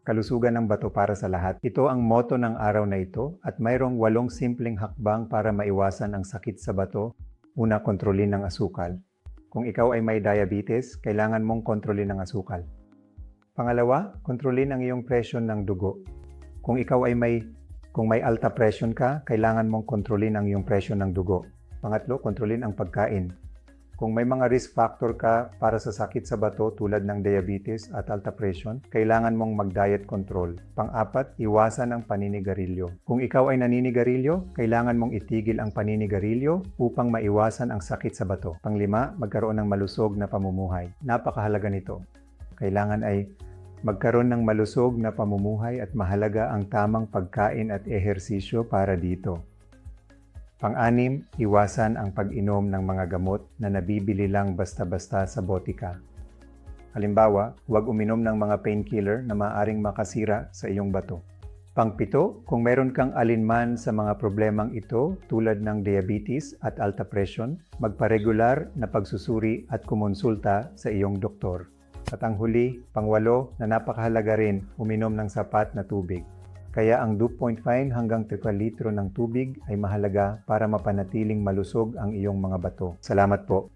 kalusugan ng bato para sa lahat. Ito ang motto ng araw na ito at mayroong 8 simpleng hakbang para maiwasan ang sakit sa bato. Una, kontrolin ang asukal. Kung ikaw ay may diabetes, kailangan mong kontrolin ang asukal. Pangalawa, kontrolin ang iyong presyon ng dugo. Kung may alta presyon ka, kailangan mong kontrolin ang iyong presyon ng dugo. Pangatlo, kontrolin ang pagkain. Kung may mga risk factor ka para sa sakit sa bato tulad ng diabetes at alta presyon, kailangan mong mag-diet control. Pang-apat, iwasan ang paninigarilyo. Kung ikaw ay naninigarilyo, kailangan mong itigil ang paninigarilyo upang maiwasan ang sakit sa bato. Pang-lima, magkaroon ng malusog na pamumuhay. Napakahalaga nito. Kailangan ay magkaroon ng malusog na pamumuhay at mahalaga ang tamang pagkain at ehersisyo para dito. Pang-anim, iwasan ang pag-inom ng mga gamot na nabibili lang basta-basta sa botika. Halimbawa, huwag uminom ng mga painkiller na maaaring makasira sa iyong bato. Pang-pito, kung meron kang alinman sa mga problemang ito tulad ng diabetes at alta presyon, magpa-regular na pagsusuri at kumonsulta sa iyong doktor. At ang huli, pang-walo, na napakahalaga rin, uminom ng sapat na tubig. Kaya ang 2.5 hanggang 3 litro ng tubig ay mahalaga para mapanatiling malusog ang iyong mga bato. Salamat po.